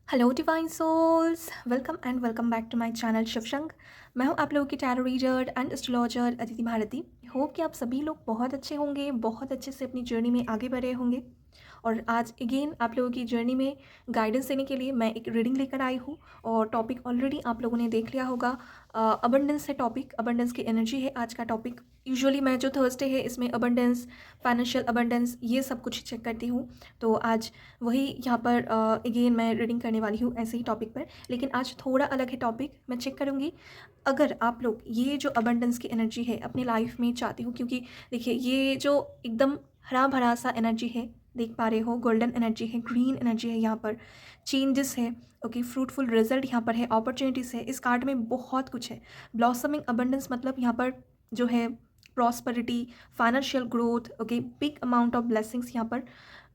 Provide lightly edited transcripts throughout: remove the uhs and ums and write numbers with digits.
Hello divine souls, welcome and welcome back to my channel शिवशंग। मैं हूं आप लोगों की tarot reader and astrologer Aditi Bharti. Hope कि आप सभी लोग बहुत अच्छे होंगे, बहुत अच्छे से अपनी जर्नी में आगे बढ़ रहे होंगे। और आज अगेन आप लोगों की जर्नी में गाइडेंस देने के लिए मैं एक रीडिंग लेकर आई हूँ। और टॉपिक ऑलरेडी आप लोगों ने देख लिया होगा, अबंडेंस है टॉपिक, अबंडेंस की एनर्जी है आज का टॉपिक। यूजुअली मैं जो थर्सडे है इसमें अबंडेंस, फाइनेंशियल अबंडेंस, ये सब कुछ चेक करती हूँ। तो आज वही यहाँ पर अगेन मैं रीडिंग करने वाली हूँ ऐसे ही टॉपिक पर, लेकिन आज थोड़ा अलग है टॉपिक। मैं चेक करूँगी अगर आप लोग ये जो अबंडेंस की एनर्जी है अपनी लाइफ में चाहते हो, क्योंकि देखिए ये जो एकदम हरा भरा सा एनर्जी है, देख पा रहे हो, गोल्डन एनर्जी है, ग्रीन एनर्जी है, यहाँ पर चेंजेस है, ओके, फ्रूटफुल रिजल्ट यहाँ पर है, अपॉर्चुनिटीज़ है। इस कार्ड में बहुत कुछ है। ब्लॉसमिंग अबंडेंस मतलब यहाँ पर जो है prosperity, financial growth, okay, big amount of blessings यहाँ पर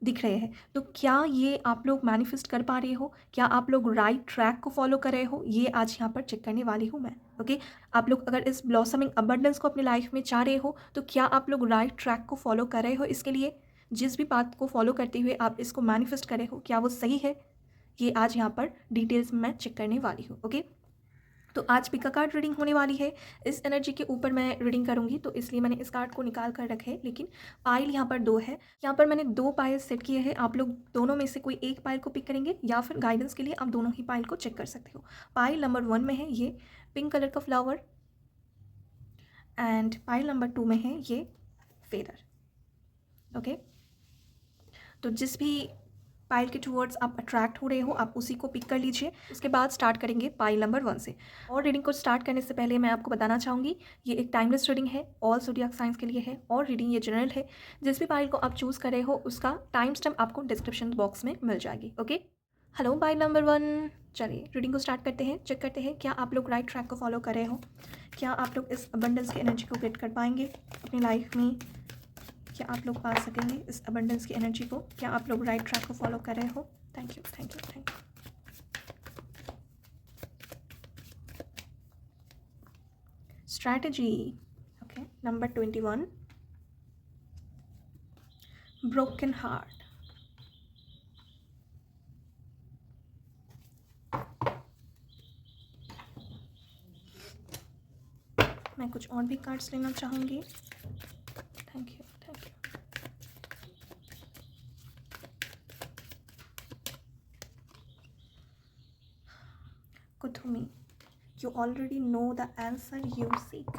दिख रहे हैं। तो क्या ये आप लोग मैनिफेस्ट कर पा रहे हो? क्या आप लोग राइट ट्रैक को फॉलो कर रहे हो? ये आज यहाँ पर चेक करने वाली हूँ मैं, ओके। आप लोग अगर इस ब्लॉसमिंग अबंडेंस को अपनी लाइफ में चाह रहे हो तो क्या आप लोग राइट ट्रैक को फॉलो कर रहे हो? इसके लिए जिस भी बात को फॉलो करते हुए आप इसको मैनिफेस्ट कर रहे हो, क्या वो सही है? ये आज यहाँ पर डिटेल्स में मैं चेक करने वाली हूँ, ओके। तो आज पिका कार्ड रीडिंग होने वाली है। इस एनर्जी के ऊपर मैं रीडिंग करूंगी, तो इसलिए मैंने इस कार्ड को निकाल कर रखे, लेकिन पाइल यहाँ पर दो है। यहाँ पर मैंने दो पाइल सेट किए हैं। आप लोग दोनों में से कोई एक पाइल को पिक करेंगे या फिर गाइडेंस के लिए आप दोनों ही पाइल को चेक कर सकते हो। पाइल नंबर 1 में है ये पिंक कलर का फ्लावर, एंड पाइल नंबर 2 में है ये फेदर, ओके। तो जिस भी पाइल के टूवर्ड्स आप अट्रैक्ट हो रहे हो आप उसी को पिक कर लीजिए। उसके बाद स्टार्ट करेंगे पाइल नंबर 1 से। और रीडिंग को स्टार्ट करने से पहले मैं आपको बताना चाहूँगी, ये एक टाइमलेस रीडिंग है, ऑल ज़ोडिएक साइंस के लिए है, और रीडिंग ये जनरल है। जिस भी पाइल को आप चूज़ कर रहे हो उसका टाइम स्टैम्प आपको डिस्क्रिप्शन बॉक्स में मिल जाएगी, ओके। हेलो पाइल नंबर 1, चलिए रीडिंग को स्टार्ट करते हैं। चेक करते हैं क्या आप लोग राइट ट्रैक को फॉलो कर रहे हो, क्या आप लोग इस अबंडेंस की एनर्जी को गेट कर पाएंगे अपनी लाइफ में, क्या आप लोग पा सकेंगे इस अबंडेंस की एनर्जी को, क्या आप लोग राइट ट्रैक को फॉलो कर रहे हो। Thank you, thank you, thank you. Strategy, okay, number 21, broken heart. मैं कुछ और भी कार्ड्स लेना चाहूँगी। Thank you, thank you. Kuthumi, you already know the answer you seek।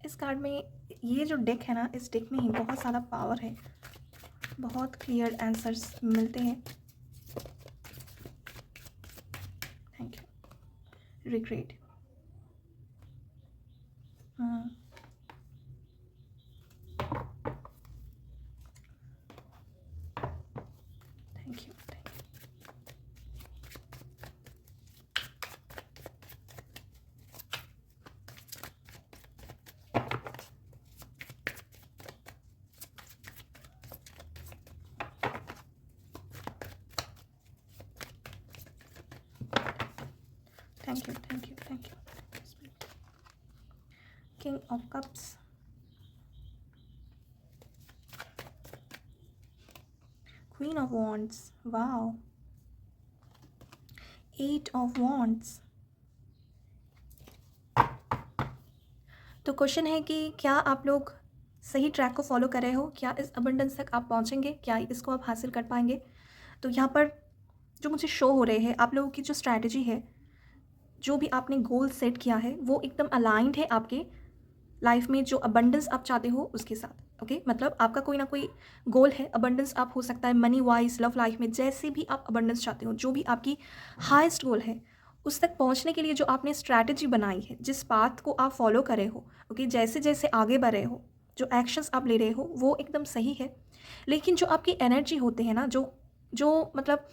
इस कार्ड में ये जो डेक है ना, इस डेक में ही बहुत ज़्यादा पावर है, बहुत क्लियर आंसर्स मिलते हैं। Thank you. Regret, thank you, thank you. Thank you, thank you, thank you. King of cups, queen of wands, wow, eight of wands. तो क्वेश्चन है कि क्या आप लोग सही ट्रैक को फॉलो कर रहे हो, क्या इस अबंडेंस तक आप पहुंचेंगे, क्या इसको आप हासिल कर पाएंगे। तो यहाँ पर जो मुझे शो हो रहे हैं, आप लोगों की जो स्ट्रैटेजी है, जो भी आपने गोल सेट किया है वो एकदम अलाइंड है आपके लाइफ में जो अबंडेंस आप चाहते हो उसके साथ, ओके। मतलब आपका कोई ना कोई गोल है, अबंडेंस आप हो सकता है मनी वाइज, लव लाइफ में, जैसे भी आप अबंडेंस चाहते हो, जो भी आपकी हाईएस्ट गोल है उस तक पहुंचने के लिए जो आपने स्ट्रैटेजी बनाई है, जिस पाथ को आप फॉलो कर रहे हो, ओके, जैसे जैसे आगे बढ़ रहे हो, जो एक्शंस आप ले रहे हो वो एकदम सही है। लेकिन जो आपकी एनर्जी होते हैं ना, जो जो मतलब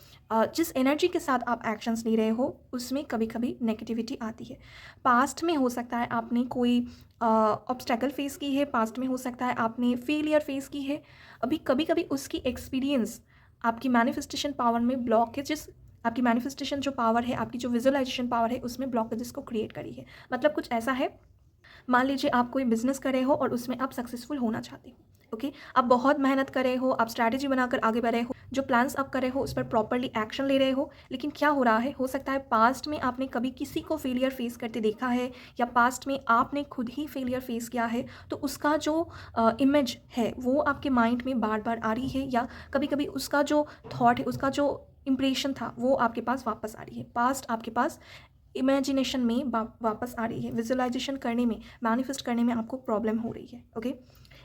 जिस एनर्जी के साथ आप एक्शंस ले रहे हो उसमें कभी कभी नेगेटिविटी आती है। पास्ट में हो सकता है आपने कोई ऑब्स्टेकल फेस की है, पास्ट में हो सकता है आपने फेलियर फेस की है, अभी कभी कभी उसकी एक्सपीरियंस आपकी मैनिफेस्टेशन पावर में ब्लॉकेजेस, आपकी मैनिफेस्टेशन जो पावर है, आपकी जो विजुअलाइजेशन पावर है उसमें ब्लॉकेजेस को क्रिएट करी है। मतलब कुछ ऐसा है, मान लीजिए आप कोई बिज़नेस कर रहे हो और उसमें आप सक्सेसफुल होना चाहते हो, ओके। आप बहुत मेहनत कर रहे हो, आप स्ट्रैटेजी बनाकर आगे बढ़ रहे हो, जो प्लान्स आप कर रहे हो उस पर प्रॉपर्ली एक्शन ले रहे हो, लेकिन क्या हो रहा है, हो सकता है पास्ट में आपने कभी किसी को फेलियर फेस करते देखा है, या पास्ट में आपने खुद ही फेलियर फेस किया है, तो उसका जो इमेज है वो आपके माइंड में बार बार आ रही है, या कभी कभी उसका जो थॉट है, उसका जो इम्प्रेशन था वो आपके पास वापस आ रही है, पास्ट आपके पास इमेजिनेशन में वापस आ रही है, विजुअलाइजेशन करने में, मैनिफेस्ट करने में आपको प्रॉब्लम हो रही है, ओके।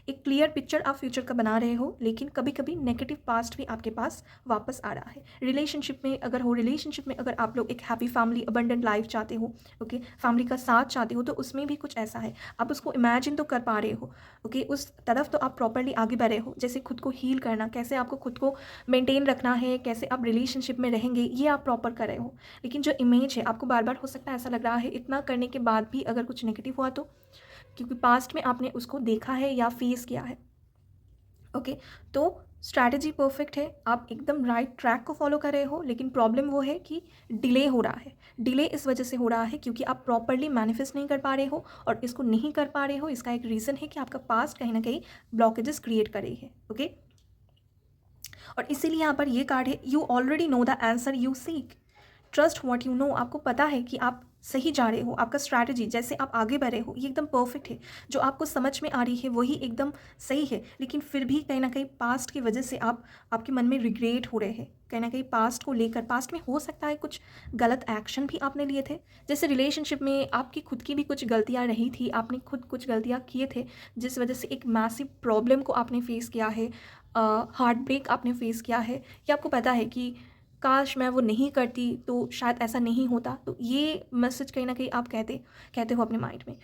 एक क्लियर पिक्चर आप फ्यूचर का बना रहे हो, लेकिन कभी कभी नेगेटिव पास्ट भी आपके पास वापस आ रहा है। रिलेशनशिप में अगर हो, रिलेशनशिप में अगर आप लोग एक हैप्पी फैमिली अबंडेंट लाइफ चाहते हो, ओके, फैमिली का साथ चाहते हो, तो उसमें भी कुछ ऐसा है, आप उसको इमेजिन तो कर पा रहे हो, ओके, उस तरफ तो आप प्रॉपरली आगे बढ़ रहे हो, जैसे खुद को हील करना, कैसे आपको खुद को मेंटेन रखना है, कैसे आप रिलेशनशिप में रहेंगे, ये आप प्रॉपर कर रहे हो। लेकिन जो इमेज है, आपको बार बार हो सकता है ऐसा लग रहा है, इतना करने के बाद भी अगर कुछ नेगेटिव हुआ तो, क्योंकि पास्ट में आपने उसको देखा है या फेस किया है, ओके। तो स्ट्रैटेजी परफेक्ट है, आप एकदम राइट ट्रैक को फॉलो कर रहे हो, लेकिन प्रॉब्लम वो है कि डिले हो रहा है। डिले इस वजह से हो रहा है क्योंकि आप प्रॉपरली मैनिफेस्ट नहीं कर पा रहे हो, और इसको नहीं कर पा रहे हो, इसका एक रीज़न है कि आपका पास्ट कहीं ना कहीं ब्लॉकेजेस क्रिएट कर रही है, ओके। और इसीलिए यहाँ पर ये कार्ड है, you already know the answer you seek, trust what you know. आपको पता है कि आप सही जा रहे हो, आपका स्ट्रैटेजी जैसे आप आगे बढ़ रहे हो ये एकदम परफेक्ट है, जो आपको समझ में आ रही है वही एकदम सही है, लेकिन फिर भी कहीं ना कहीं पास्ट की वजह से आपके मन में रिग्रेट हो रहे हैं, कहीं ना कहीं पास्ट को लेकर। पास्ट में हो सकता है कुछ गलत एक्शन भी आपने लिए थे, जैसे रिलेशनशिप में आपकी खुद की भी कुछ गलतियाँ रही थी, आपने खुद कुछ गलतियाँ किए थे, जिस वजह से एक मैसिव प्रॉब्लम को आपने फेस किया है, हार्ट ब्रेक आपने फेस किया है, या आपको पता है कि काश मैं वो नहीं करती तो शायद ऐसा नहीं होता। तो ये मैसेज कहीं ना कहीं आप कहते हो अपने माइंड में।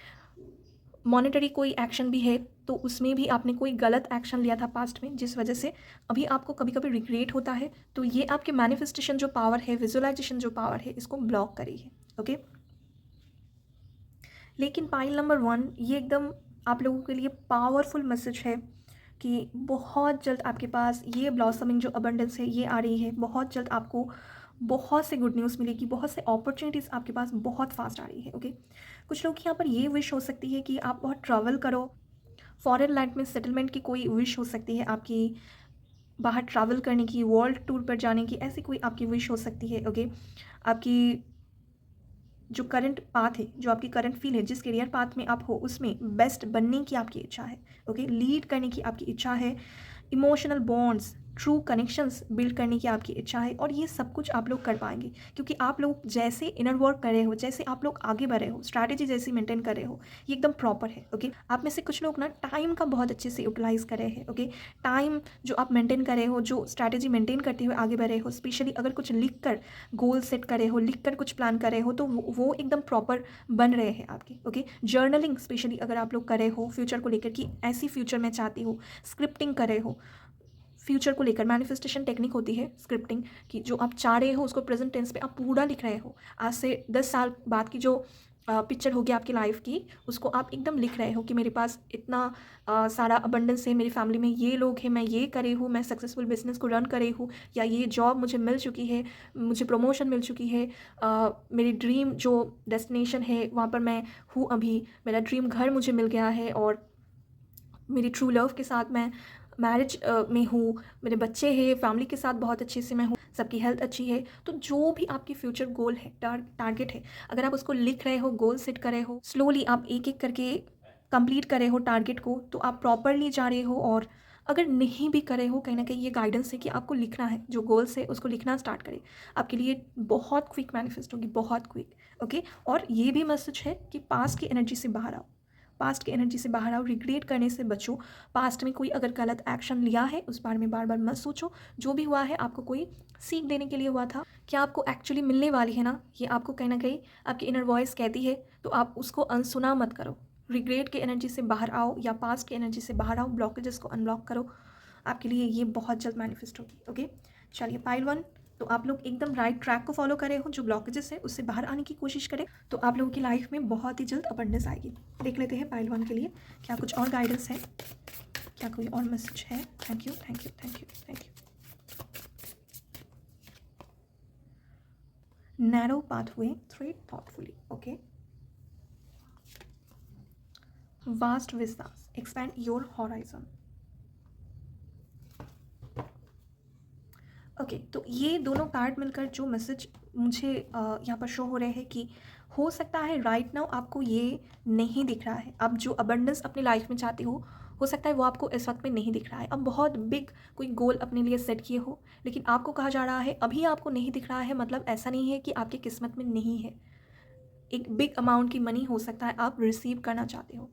मॉनेटरी कोई एक्शन भी है तो उसमें भी आपने कोई गलत एक्शन लिया था पास्ट में, जिस वजह से अभी आपको कभी कभी रिग्रेट होता है। तो ये आपके मैनिफेस्टेशन जो पावर है, विजुअलाइजेशन जो पावर है, इसको ब्लॉक करी है, ओके। लेकिन पाइल नंबर 1 ये एकदम आप लोगों के लिए पावरफुल मैसेज है कि बहुत जल्द आपके पास ये ब्लॉसमिंग जो अबंडेंस है ये आ रही है, बहुत जल्द आपको बहुत से गुड न्यूज़ मिलेगी, बहुत से अपॉर्चुनिटीज़ आपके पास बहुत फास्ट आ रही है, ओके। कुछ लोग यहाँ पर ये विश हो सकती है कि आप बहुत ट्रैवल करो, फॉरेन लैंड में सेटलमेंट की कोई विश हो सकती है आपकी, बाहर ट्रैवल करने की, वर्ल्ड टूर पर जाने की, ऐसी कोई आपकी विश हो सकती है, ओके। आपकी जो करंट पाथ है, जो आपकी करंट फील्ड है, जिस करियर पाथ में आप हो उसमें बेस्ट बनने की आपकी इच्छा है, ओके, लीड करने की आपकी इच्छा है, emotional bonds, true connections build करने की आपकी इच्छा है, और ये सब कुछ आप लोग कर पाएंगे क्योंकि आप लोग जैसे इनर वर्क कर रहे हो, जैसे आप लोग आगे बढ़ रहे हो, स्ट्रैटेजी जैसी मेंटेन कर रहे हो, ये एकदम प्रॉपर है, ओके। आप में से कुछ लोग ना टाइम का बहुत अच्छे से यूटिलाइज कर रहे हैं, ओके। टाइम जो आप मेंटेन कर रहे हो, जो स्ट्रैटेजी मेंटेन करते हुए आगे बढ़ रहे हो, स्पेशली अगर कुछ लिख कर गोल सेट कर रहे हो, लिख कर कुछ प्लान कर रहे हो, तो वो एकदम प्रॉपर बन रहे हैं आपके, ओके। जर्नलिंग स्पेशली अगर आप लोग कर रहे हो फ्यूचर को लेकर कि ऐसी फ्यूचर मैं चाहती हूँ, स्क्रिप्टिंग कर रहे हो फ्यूचर को लेकर, मैनिफेस्टेशन टेक्निक होती है स्क्रिप्टिंग की, जो आप चाह रहे हो उसको प्रेजेंट टेंस पे आप पूरा लिख रहे हो, आज से 10 साल बाद की जो पिक्चर होगी आपकी लाइफ की, उसको आप एकदम लिख रहे हो कि मेरे पास इतना सारा अबंडेंस है, मेरी फैमिली में ये लोग हैं, मैं ये करे हूँ, मैं सक्सेसफुल बिजनेस को रन करे हूँ, या ये जॉब मुझे मिल चुकी है, मुझे प्रमोशन मिल चुकी है, मेरी ड्रीम जो डेस्टिनेशन है वहाँ पर मैं हूँ अभी, मेरा ड्रीम घर मुझे मिल गया है, और मेरी ट्रू लव के साथ मैं मैरिज में हूँ, मेरे बच्चे हैं, फैमिली के साथ बहुत अच्छे से मैं हूँ, सबकी हेल्थ अच्छी है। तो जो भी आपकी फ्यूचर गोल है, टारगेट है, अगर आप उसको लिख रहे हो, गोल सेट कर रहे हो, स्लोली आप एक एक करके कंप्लीट कर रहे हो टारगेट को, तो आप प्रॉपरली जा रहे हो। और अगर नहीं भी कर रहे हो, कहीं ना कहीं ये गाइडेंस है कि आपको लिखना है, जो गोल्स है उसको लिखना स्टार्ट करें, आपके लिए बहुत क्विक मैनिफेस्ट होगी, बहुत क्विक, ओके। और ये भी मैसेज है कि पास्ट की एनर्जी से बाहर आओ, पास्ट की एनर्जी से बाहर आओ, रिग्रेट करने से बचो। पास्ट में कोई अगर गलत एक्शन लिया है उस बारे में बार बार मत सोचो, जो भी हुआ है आपको कोई सीख देने के लिए हुआ था, क्या आपको एक्चुअली मिलने वाली है ना, ये आपको कहीं ना कहीं आपकी इनर वॉइस कहती है, तो आप उसको अनसुना मत करो। रिग्रेट की एनर्जी से बाहर आओ या पास्ट की एनर्जी से बाहर आओ, ब्लॉकेजेस को अनब्लॉक करो, आपके लिए ये बहुत जल्द मैनिफेस्ट होगी, ओके। चलिए पाइल 1, तो आप लोग एकदम राइट ट्रैक को फॉलो करें हो, जो ब्लॉकेजेस है उससे बाहर आने की कोशिश करें, तो आप लोगों की लाइफ में बहुत ही जल्द अबंडेंस आएगी। देख लेते हैं पाइल 1 के लिए क्या कुछ और गाइडेंस है, क्या कोई और मैसेज है। Thank you, thank you, thank you, thank you. Narrow pathway, thread thoughtfully, okay. Vast Vistas, expand your horizon. Okay, तो ये दोनों कार्ड मिलकर जो मैसेज मुझे यहाँ पर शो हो रहे हैं कि हो सकता है राइट नाउ आपको ये नहीं दिख रहा है। आप जो अबंडेंस अपनी लाइफ में चाहते हो सकता है वो आपको इस वक्त में नहीं दिख रहा है। अब बहुत बिग कोई गोल अपने लिए सेट किए हो, लेकिन आपको कहा जा रहा है अभी आपको नहीं दिख रहा है, मतलब ऐसा नहीं है कि आपकी किस्मत में नहीं है। एक बिग अमाउंट की मनी हो सकता है आप रिसीव करना चाहते हो।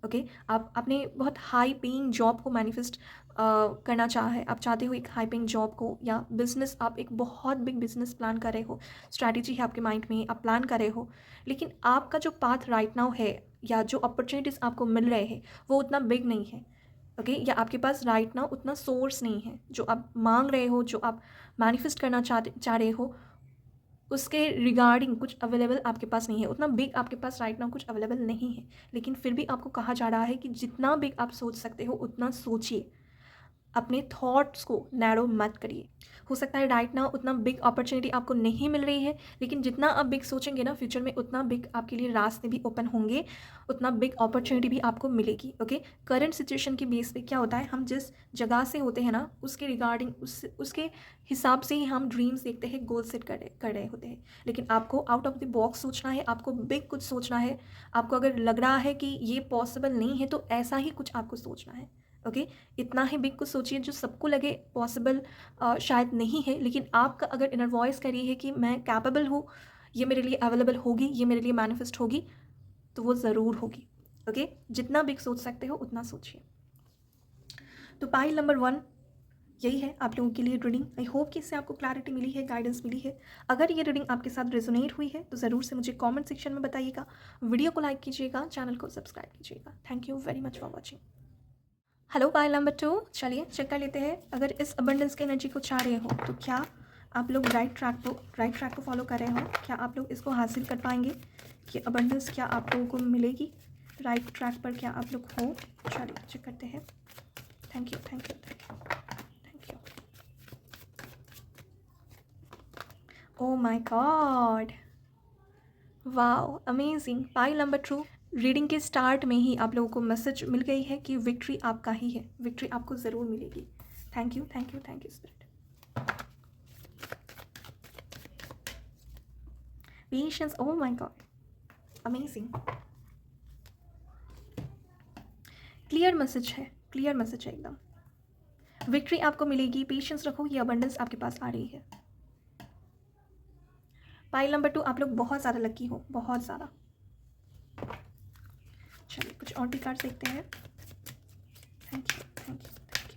ओके, आप अपने बहुत हाई पेइंग जॉब को मैनिफेस्ट करना आप चाहते हो एक हाई पेइंग जॉब को, या बिजनेस, आप एक बहुत बिग बिजनेस प्लान कर रहे हो, स्ट्रैटेजी है आपके माइंड में, आप प्लान कर रहे हो, लेकिन आपका जो पाथ राइट नाउ है या जो अपॉर्चुनिटीज़ आपको मिल रहे हैं वो उतना बिग नहीं है। ओके, या आपके पास राइट नाउ उतना सोर्स नहीं है। जो आप मांग रहे हो, जो आप मैनिफेस्ट करना चाह रहे हो, उसके रिगार्डिंग कुछ अवेलेबल आपके पास नहीं है, उतना बिग आपके पास राइट नाउ कुछ अवेलेबल नहीं है। लेकिन फिर भी आपको कहा जा रहा है कि जितना बिग आप सोच सकते हो उतना सोचिए, अपने थॉट्स को नैरो मत करिए। हो सकता है राइट नाउ उतना बिग अपॉर्चुनिटी आपको नहीं मिल रही है, लेकिन जितना आप बिग सोचेंगे ना फ्यूचर में, उतना बिग आपके लिए रास्ते भी ओपन होंगे, उतना बिग अपॉर्चुनिटी भी आपको मिलेगी। ओके, करंट सिचुएशन के बेस पे क्या होता है, हम जिस जगह से होते हैं ना उसके रिगार्डिंग उसके हिसाब से ही हम ड्रीम्स देखते हैं, गोल सेट कर रहे होते हैं। लेकिन आपको आउट ऑफ द बॉक्स सोचना है, आपको बिग कुछ सोचना है। आपको अगर लग रहा है कि ये पॉसिबल नहीं है तो ऐसा ही कुछ आपको सोचना है। ओके, इतना ही बिग कुछ सोचिए जो सबको लगे पॉसिबल शायद नहीं है, लेकिन आपका अगर इनर वॉइस कह रही है कि मैं कैपेबल हूँ, ये मेरे लिए अवेलेबल होगी, ये मेरे लिए मैनिफेस्ट होगी, तो वो ज़रूर होगी। ओके, जितना बिग सोच सकते हो उतना सोचिए। तो पाइल नंबर 1 यही है आप लोगों के लिए रीडिंग। आई होप कि इससे आपको क्लैरिटी मिली है, गाइडेंस मिली है। अगर ये रीडिंग आपके साथ रेजोनेट हुई है तो ज़रूर से मुझे कमेंट सेक्शन में बताइएगा, वीडियो को लाइक कीजिएगा, चैनल को सब्सक्राइब कीजिएगा। Thank you very much for watching. Hello pile number 2, चलिए चेक कर लेते हैं। अगर इस अबंडेंस की एनर्जी को चाह रहे हो तो क्या आप लोग राइट ट्रैक को फॉलो कर रहे हो? क्या आप लोग इसको हासिल कर पाएंगे? ये अबंडेंस क्या आप लोगों को मिलेगी? राइट ट्रैक पर क्या आप लोग हो? चलिए चेक करते हैं। Thank you, thank you, thank you, thank you. Oh my God, wow, amazing. Pile number 2, reading के स्टार्ट में ही आप लोगों को मैसेज मिल गई है कि विक्ट्री आपका ही है, विक्ट्री आपको ज़रूर मिलेगी। Thank you, thank you, thank you spirit. Patience, oh my God, amazing. Clear message है, क्लियर मैसेज है एकदम। विक्ट्री आपको मिलेगी, पेशेंस रखो, ये अबंडेंस आपके पास आ रही है। पाइल नंबर 2, आप लोग बहुत ज़्यादा लकी हो, बहुत ज़्यादा। चलिए कुछ और भी कार्ड्स देखते हैं। Thank you, thank you, thank you,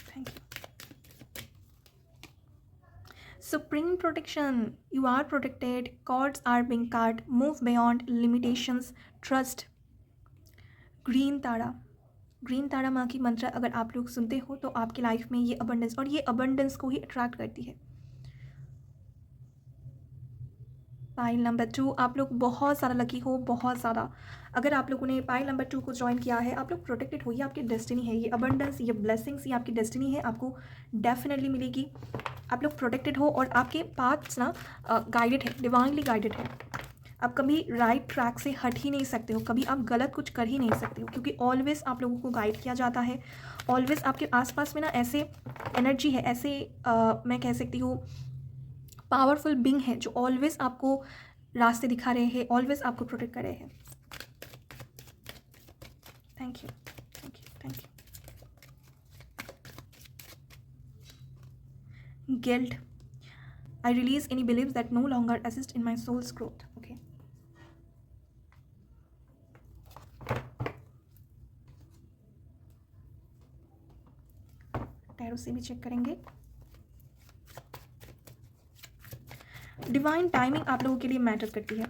thank you. Supreme protection, you are protected, cords are being cut, move beyond limitations, trust. Green Tara, green Tara माँ की मंत्र अगर आप लोग सुनते हो तो आपकी लाइफ में ये अबंडेंस, और ये अबंडेंस को ही अट्रैक्ट करती है। पाइल नंबर 2, आप लोग बहुत ज़्यादा लकी हो, बहुत ज़्यादा। अगर आप लोगों ने पाइल नंबर 2 को ज्वाइन किया है, आप लोग प्रोटेक्टेड हो, ये आपकी डेस्टिनी है। ये अबंडेंस, ये ब्लेसिंग्स, ये आपकी डेस्टिनी है, आपको डेफिनेटली मिलेगी। आप लोग प्रोटेक्टेड हो और आपके पाथ्स ना गाइडेड है, डिवाइनली गाइडेड है। आप कभी राइट ट्रैक से हट ही नहीं सकते हो, कभी आप गलत कुछ कर ही नहीं सकते हो, क्योंकि ऑलवेज आप लोगों को गाइड किया जाता है। ऑलवेज आपके आसपास में ना ऐसे एनर्जी है, ऐसे मैं कह सकती हूँ पावरफुल बीइंग है जो ऑलवेज आपको रास्ते दिखा रहे हैं, ऑलवेज आपको प्रोटेक्ट कर रहे हैं। Thank you, thank you, thank you. Guilt, I release any beliefs that no longer assist in my soul's growth. Okay, tarot से भी चेक करेंगे। डिवाइन टाइमिंग आप लोगों के लिए मैटर करती है।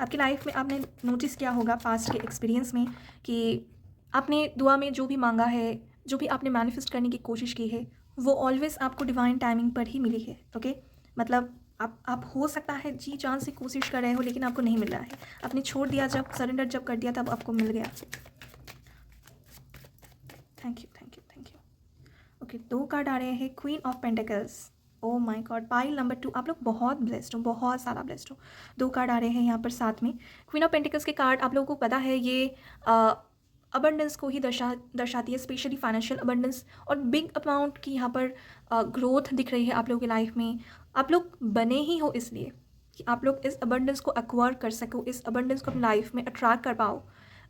आपकी लाइफ में आपने नोटिस किया होगा पास्ट के एक्सपीरियंस में कि आपने दुआ में जो भी मांगा है, जो भी आपने मैनिफेस्ट करने की कोशिश की है, वो ऑलवेज आपको डिवाइन टाइमिंग पर ही मिली है। ओके, मतलब आप हो सकता है जी जान से कोशिश कर रहे हो लेकिन आपको नहीं मिल रहा है, आपने छोड़ दिया, जब सरेंडर जब कर दिया तब आपको मिल गया। Thank you, thank you, thank you. Okay, 2 card आ रहे हैं, queen of pentacles, oh my god, pile number 2, आप लोग बहुत ब्लेस्ड हो, बहुत सारा ब्लेस्ड हो। 2 कार्ड आ रहे हैं यहाँ पर साथ में। क्वीन ऑफ पेंटिकल्स के कार्ड आप लोगों को पता है ये अबंडेंस को ही दर्शाती है, स्पेशली फाइनेंशियल अबंडेंस, और बिग अमाउंट की यहाँ पर ग्रोथ दिख रही है आप लोगों की लाइफ में। आप लोग बने ही हो इसलिए कि आप लोग इस अबंडेंस को एक्वायर कर सको, इस अबंडेंस को अपनी लाइफ में अट्रैक्ट कर पाओ।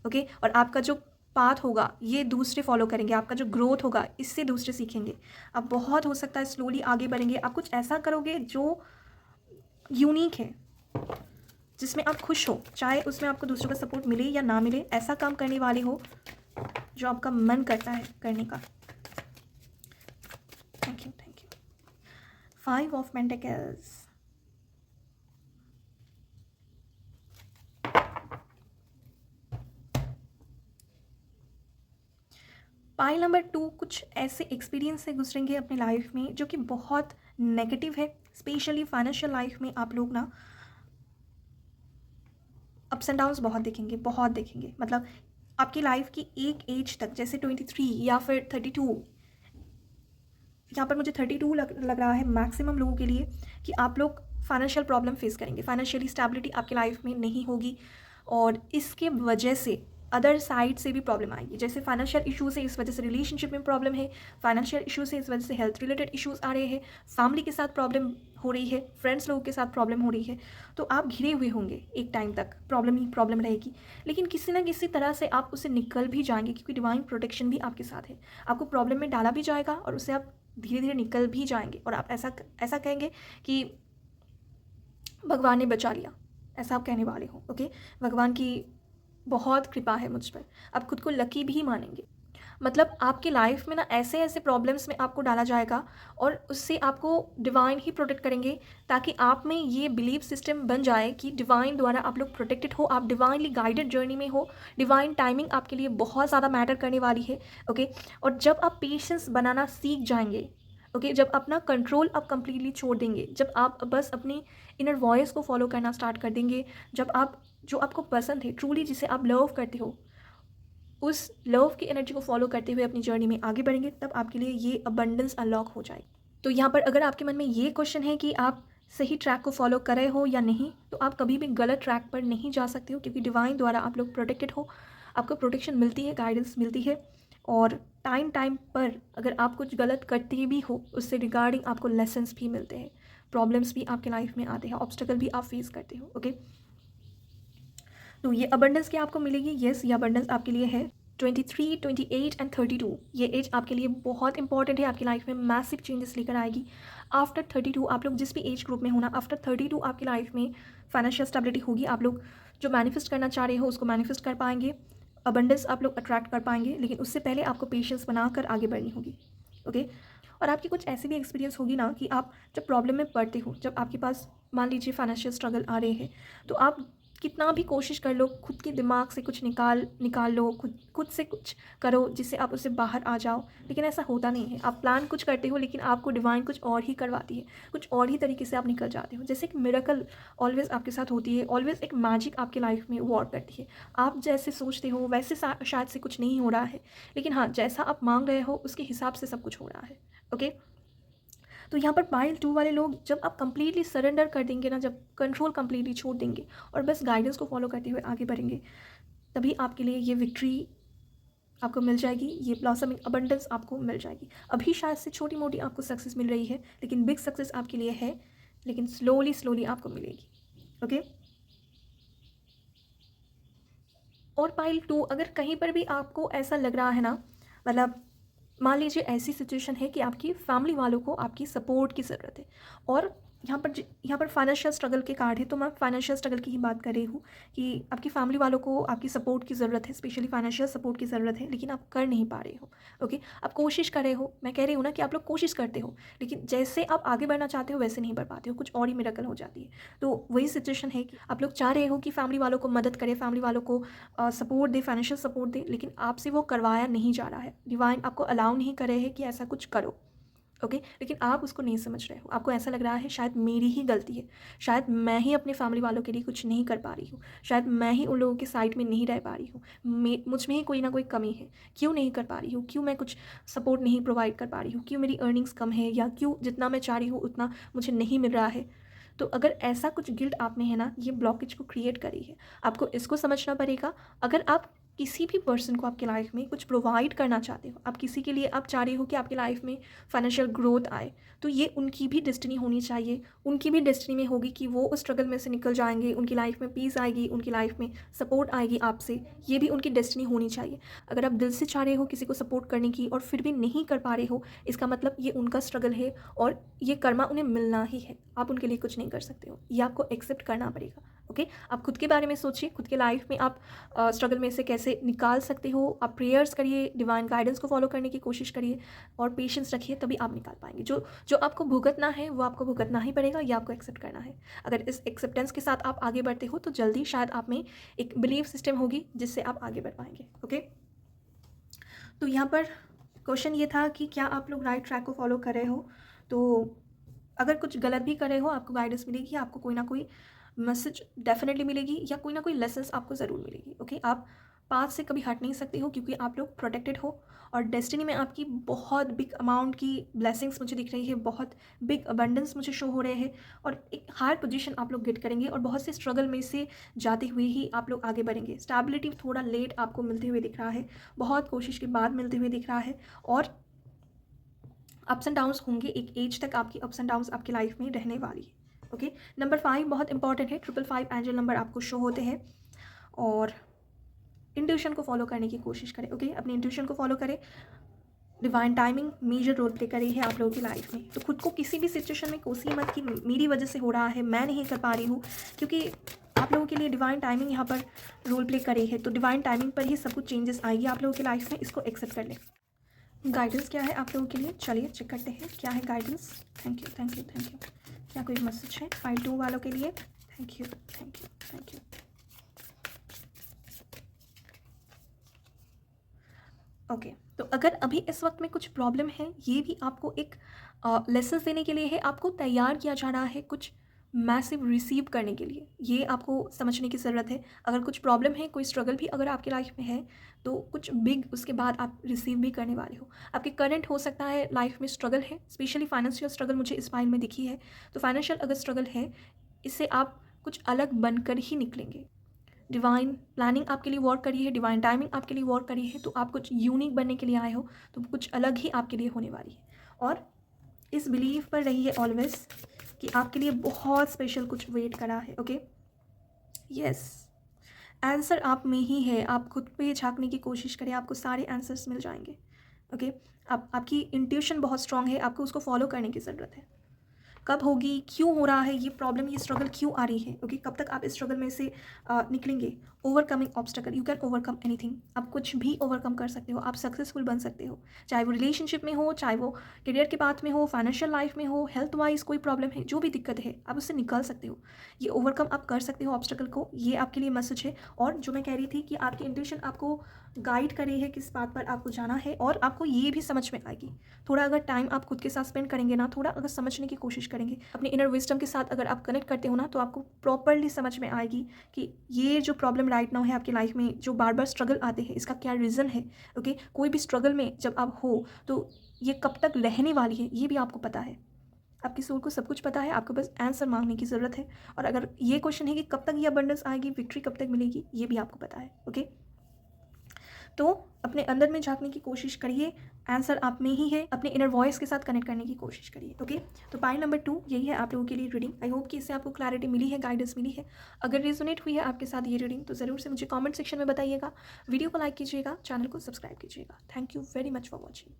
ओके, और आपका जो पाथ होगा ये दूसरे फॉलो करेंगे, आपका जो ग्रोथ होगा इससे दूसरे सीखेंगे। आप बहुत हो सकता है स्लोली आगे बढ़ेंगे, आप कुछ ऐसा करोगे जो यूनिक है, जिसमें आप खुश हो, चाहे उसमें आपको दूसरों का सपोर्ट मिले या ना मिले, ऐसा काम करने वाले हो जो आपका मन करता है करने का। Thank you, thank you. 5 of pentacles, pile number 2 कुछ ऐसे एक्सपीरियंस से गुजरेंगे अपने लाइफ में जो कि बहुत नेगेटिव है, स्पेशली फाइनेंशियल लाइफ में आप लोग ना अप्स एंड डाउन्स बहुत देखेंगे, बहुत देखेंगे। मतलब आपकी लाइफ की एक एज तक, जैसे 23 या फिर 32, यहाँ पर मुझे 32 लग रहा है मैक्सिमम लोगों के लिए, कि आप लोग फाइनेंशियल प्रॉब्लम फेस करेंगे, फाइनेंशियली स्टेबिलिटी आपकी लाइफ में नहीं होगी, और इसके वजह से अदर साइड से भी प्रॉब्लम आएगी। जैसे फाइनेंशियल इशूज़ है, इस वजह से रिलेशनशिप में प्रॉब्लम है, फाइनेंशियल इशूज़ है, इस वजह से हेल्थ रिलेटेड इशूज़ आ रहे हैं, फैमिली के साथ प्रॉब्लम हो रही है, फ्रेंड्स लोगों के साथ प्रॉब्लम हो रही है। तो आप घिरे हुए होंगे एक टाइम तक, प्रॉब्लम ही प्रॉब्लम रहेगी, लेकिन किसी ना किसी तरह से आप उससे निकल भी जाएंगे, क्योंकि डिवाइन प्रोटेक्शन भी आपके साथ है। आपको प्रॉब्लम में डाला भी जाएगा और उससे आप धीरे धीरे निकल भी जाएंगे, और आप ऐसा कहेंगे कि भगवान ने बचा लिया, ऐसा आप कहने वाले हो। ओके, भगवान की बहुत कृपा है मुझ पर, आप खुद को लकी भी मानेंगे। मतलब आपकी लाइफ में ना ऐसे ऐसे प्रॉब्लम्स में आपको डाला जाएगा, और उससे आपको डिवाइन ही प्रोटेक्ट करेंगे, ताकि आप में ये बिलीफ सिस्टम बन जाए कि डिवाइन द्वारा आप लोग प्रोटेक्टेड हो, आप डिवाइनली गाइडेड जर्नी में हो, डिवाइन टाइमिंग आपके लिए बहुत ज़्यादा मैटर करने वाली है। ओके, और जब आप पेशेंस बनाना सीख जाएंगे, ओके, जब अपना कंट्रोल आप कंप्लीटली छोड़ देंगे, जब आप बस अपनी इनर वॉइस को फॉलो करना स्टार्ट कर देंगे, जब आप जो आपको पसंद है, ट्रूली जिसे आप लव करते हो, उस लव की एनर्जी को फॉलो करते हुए अपनी जर्नी में आगे बढ़ेंगे, तब आपके लिए ये अबंडेंस अनलॉक हो जाएगी। तो यहाँ पर अगर आपके मन में ये क्वेश्चन है कि आप सही ट्रैक को फॉलो कर रहे हो या नहीं, तो आप कभी भी गलत ट्रैक पर नहीं जा सकते हो, क्योंकि डिवाइन द्वारा आप लोग प्रोटेक्टेड हो, आपको प्रोटेक्शन मिलती है, गाइडेंस मिलती है, और टाइम टाइम पर अगर आप कुछ गलत करते भी हो, उससे रिगार्डिंग आपको लेसन्स भी मिलते हैं, प्रॉब्लम्स भी आपके लाइफ में आते हैं, ऑब्स्टेकल भी आप फेस करते हो। ओके, तो ये अबंडेंस क्या आपको मिलेगी? यस, ये अबंडेंस आपके लिए है। 23, 28 एंड 32, ये एज आपके लिए बहुत इंपॉर्टेंट है, आपकी लाइफ में मैसिव चेंजेस लेकर आएगी। आफ्टर 32 आप लोग जिस भी एज ग्रुप में होना, आफ्टर 32 आपकी लाइफ में फाइनेंशियल स्टेबिलिटी होगी, आप लोग जो मैनिफेस्ट करना चाह रहे हो उसको मैनिफेस्ट कर पाएंगे, अबंडेंस आप लोग अट्रैक्ट कर पाएंगे, लेकिन उससे पहले आपको पेशेंस बनाकर आगे बढ़नी होगी। ओके, और आपकी कुछ ऐसी भी एक्सपीरियंस होगी ना कि आप जब प्रॉब्लम में पड़ते हो, जब आपके पास मान लीजिए फाइनेंशियल स्ट्रगल आ रहे हैं, तो आप कितना भी कोशिश कर लो, खुद के दिमाग से कुछ निकाल लो, खुद से कुछ करो जिससे आप उससे बाहर आ जाओ, लेकिन ऐसा होता नहीं है। आप प्लान कुछ करते हो, लेकिन आपको डिवाइन कुछ और ही करवाती है, कुछ और ही तरीके से आप निकल जाते हो। जैसे एक मिरेकल ऑलवेज़ आपके साथ होती है, ऑलवेज़ एक मैजिक आपकी लाइफ में वर्क करती है। आप जैसे सोचते हो वैसे शायद से कुछ नहीं हो रहा है, लेकिन हाँ, जैसा आप मांग रहे हो उसके हिसाब से सब कुछ हो रहा है। ओके, तो यहाँ पर पाइल 2 वाले लोग, जब आप कंप्लीटली सरेंडर कर देंगे ना, जब कंट्रोल कंप्लीटली छोड़ देंगे और बस गाइडेंस को फॉलो करते हुए आगे बढ़ेंगे, तभी आपके लिए ये विक्ट्री आपको मिल जाएगी, ये ब्लॉसमिंग अबंडेंस आपको मिल जाएगी। अभी शायद से छोटी मोटी आपको सक्सेस मिल रही है, लेकिन बिग सक्सेस आपके लिए है, लेकिन स्लोली आपको मिलेगी। ओके, और पाइल 2, अगर कहीं पर भी आपको ऐसा लग रहा है ना, मतलब मान लीजिए ऐसी सिचुएशन है कि आपकी फैमिली वालों को आपकी सपोर्ट की ज़रूरत है, और यहाँ पर फाइनेंशियल स्ट्रगल के कार्ड है, तो मैं फाइनेंशियल स्ट्रगल की ही बात कर रही हूँ कि आपकी फैमिली वालों को आपकी सपोर्ट की ज़रूरत है, स्पेशली फाइनेंशियल सपोर्ट की ज़रूरत है, लेकिन आप कर नहीं पा रहे हो। ओके, आप कोशिश कर रहे हो, मैं कह रही हूँ ना कि आप लोग कोशिश करते हो, लेकिन जैसे आप आगे बढ़ना चाहते हो वैसे नहीं बढ़ पाते हो, कुछ और ही मिरेकल हो जाती है। तो वही सिचुएशन है कि आप लोग चाह रहे हो कि फैमिली वालों को मदद करें, फैमिली वालों को सपोर्ट दे, फाइनेंशियल सपोर्ट दे, लेकिन आपसे वो करवाया नहीं जा रहा है, डिवाइन आपको अलाउ नहीं कर रहे हैं कि ऐसा कुछ करो। ओके, लेकिन आप उसको नहीं समझ रहे हो। आपको ऐसा लग रहा है शायद मेरी ही गलती है, शायद मैं ही अपने फैमिली वालों के लिए कुछ नहीं कर पा रही हूँ, शायद मैं ही उन लोगों के साइड में नहीं रह पा रही हूँ, मुझ में ही कोई ना कोई कमी है, क्यों नहीं कर पा रही हूँ, क्यों मैं कुछ सपोर्ट नहीं प्रोवाइड कर पा रही हूँ, क्यों मेरी अर्निंग्स कम है, या क्यों जितना मैं चाह रही हूँ उतना मुझे नहीं मिल रहा है। तो अगर ऐसा कुछ गिल्ट आप में है ना, ये ब्लॉकेज को क्रिएट करी है। आपको इसको समझना पड़ेगा। अगर आप किसी भी पर्सन को आपके लाइफ में कुछ प्रोवाइड करना चाहते हो, आप किसी के लिए आप चाह रहे हो कि आपकी लाइफ में फाइनेंशियल ग्रोथ आए, तो ये उनकी भी डेस्टिनी होनी चाहिए। उनकी भी डेस्टिनी में होगी कि वो उस स्ट्रगल में से निकल जाएंगे, उनकी लाइफ में पीस आएगी, उनकी लाइफ में सपोर्ट आएगी आपसे, ये भी उनकी डेस्टिनी होनी चाहिए। अगर आप दिल से चाह रहे हो किसी को सपोर्ट करने की और फिर भी नहीं कर पा रहे हो, इसका मतलब ये उनका स्ट्रगल है और ये कर्मा उन्हें मिलना ही है। आप उनके लिए कुछ नहीं कर सकते हो, ये आपको एक्सेप्ट करना पड़ेगा। ओके, आप खुद के बारे में सोचिए, खुद के लाइफ में आप स्ट्रगल में से कैसे निकाल सकते हो। आप प्रेयर्स करिए, डिवाइन गाइडेंस को फॉलो करने की कोशिश करिए और पेशेंस रखिए, तभी आप निकाल पाएंगे। जो जो आपको भुगतना है वो आपको भुगतना ही पड़ेगा, ये आपको एक्सेप्ट करना है। अगर इस एक्सेप्टेंस के साथ आप आगे बढ़ते हो तो जल्दी शायद आप में एक बिलीफ सिस्टम होगी जिससे आप आगे बढ़ पाएंगे। ओके, तो यहाँ पर क्वेश्चन ये था कि क्या आप लोग राइट ट्रैक को फॉलो कर रहे हो। तो अगर कुछ गलत भी कर रहे हो, आपको गाइडेंस मिलेगी, आपको कोई ना कोई मैसेज डेफिनेटली मिलेगी, या कोई ना कोई लेसन्स आपको ज़रूर मिलेगी। ओके, आप पाथ से कभी हट नहीं सकते हो क्योंकि आप लोग प्रोटेक्टेड हो और डेस्टिनी में आपकी बहुत बिग अमाउंट की ब्लेसिंग्स मुझे दिख रही है, बहुत बिग अबंडेंस मुझे शो हो रहे हैं और एक हायर पोजीशन आप लोग गेट करेंगे और बहुत से स्ट्रगल में से जाते हुए ही आप लोग आगे बढ़ेंगे। स्टेबिलिटी थोड़ा लेट आपको मिलते हुए दिख रहा है, बहुत कोशिश के बाद मिलते हुए दिख रहा है और अप्स एंड डाउन्स होंगे। एक एज तक आपकी अप्स एंड डाउन्स आपकी लाइफ में रहने वाली है। ओके, नंबर 5 बहुत इंपॉर्टेंट है। 555 एंजल नंबर आपको शो होते हैं और इंट्यूशन को फॉलो करने की कोशिश करें। ओके, अपने इंट्यूशन को फॉलो करें। Divine timing major role play कर रही है आप लोगों की लाइफ में। तो खुद को किसी भी सिचुएशन में कोसी मत कि मेरी वजह से हो रहा है, मैं नहीं कर पा रही हूँ, क्योंकि आप लोगों के लिए डिवाइन टाइमिंग यहाँ पर रोल प्ले कर रही है। तो डिवाइन टाइमिंग पर ही सब कुछ चेंजेस आएगी आप लोगों की लाइफ में, इसको एक्सेप्ट कर लें। गाइडेंस क्या है आप लोगों के लिए, चलिए चेक करते हैं क्या है guidance. Thank you thank you thank you. क्या कोई मैसेज है फाइल 2 वालों के लिए? Thank you thank you thank you. Okay, तो अगर अभी इस वक्त में कुछ प्रॉब्लम है, ये भी आपको एक लेसन देने के लिए है। आपको तैयार किया जा रहा है कुछ मैसिव रिसीव करने के लिए, ये आपको समझने की ज़रूरत है। अगर कुछ प्रॉब्लम है, कोई स्ट्रगल भी अगर आपकी लाइफ में है, तो कुछ बिग उसके बाद आप रिसीव भी करने वाले हो। आपके करंट हो सकता है लाइफ में स्ट्रगल है, स्पेशली फाइनेंशियल स्ट्रगल मुझे इस फाइल में दिखी है। तो फाइनेंशियल अगर स्ट्रगल है, इससे आप कुछ अलग बनकर ही निकलेंगे। डिवाइन प्लानिंग आपके लिए वर्क करी है, डिवाइन टाइमिंग आपके लिए वर्क करी है, तो आप कुछ यूनिक बनने के लिए आए हो, तो कुछ अलग ही आपके लिए होने वाली है। और इस बिलीव पर रहिए ऑलवेज कि आपके लिए बहुत स्पेशल कुछ वेट करा है। ओके, यस, आंसर आप में ही है। आप खुद पे झांकने की कोशिश करें, आपको सारे आंसर्स मिल जाएंगे। ओके, आपकी इंट्यूशन बहुत स्ट्रांग है, आपको उसको फॉलो करने की ज़रूरत है। कब होगी, क्यों हो रहा है ये प्रॉब्लम, ये स्ट्रगल क्यों आ रही है। ओके, कब तक आप इस स्ट्रगल में से निकलेंगे। Overcoming obstacle, you can overcome anything. आप कुछ भी ओवरकम कर सकते हो, आप सक्सेसफुल बन सकते हो, चाहे वो रिलेशनशिप में हो, चाहे वो करियर के पाथ में हो, फाइनेंशियल लाइफ में हो, हेल्थ वाइज कोई प्रॉब्लम है, जो भी दिक्कत है आप उससे निकल सकते हो। ये ओवरकम आप कर सकते हो ऑब्स्टेकल को, ये आपके लिए मैसेज है। और जो मैं कह रही थी कि आपकी इंट्यूशन आपको गाइड कर रही है किस बात पर आपको जाना है, और आपको ये भी समझ में आएगी। थोड़ा अगर टाइम आप खुद के साथ स्पेंड करेंगे ना, थोड़ा अगर समझने की कोशिश करेंगे, अपने इनर विजडम के साथ अगर आप कनेक्ट करते हो ना, तो आपको प्रॉपरली समझ में आएगी कि ये जो प्रॉब्लम राइट नाउ है आपकी लाइफ में, जो बार बार स्ट्रगल आते हैं, इसका क्या रीज़न है। ओके, कोई भी स्ट्रगल में जब आप हो तो ये कब तक रहने वाली है, ये भी आपको पता है। आपकी सोल को सब कुछ पता है, आपको बस आंसर मांगने की ज़रूरत है। और अगर ये क्वेश्चन है कि कब तक ये अबंडेंस आएगी, विक्ट्री कब तक मिलेगी, ये भी आपको पता है। ओके, तो अपने अंदर में झांकने की कोशिश करिए, आंसर आप में ही है। अपने इनर वॉइस के साथ कनेक्ट करने की कोशिश करिए। ओके, तो पाइल नंबर 2 यही है आप लोगों के लिए रीडिंग। आई होप कि इससे आपको क्लैरिटी मिली है, गाइडेंस मिली है। अगर रेजोनेट हुई है आपके साथ ये रीडिंग, तो ज़रूर से मुझे कमेंट सेक्शन में बताइएगा, वीडियो को लाइक कीजिएगा, चैनल को सब्सक्राइब कीजिएगा। Thank you very much for watching.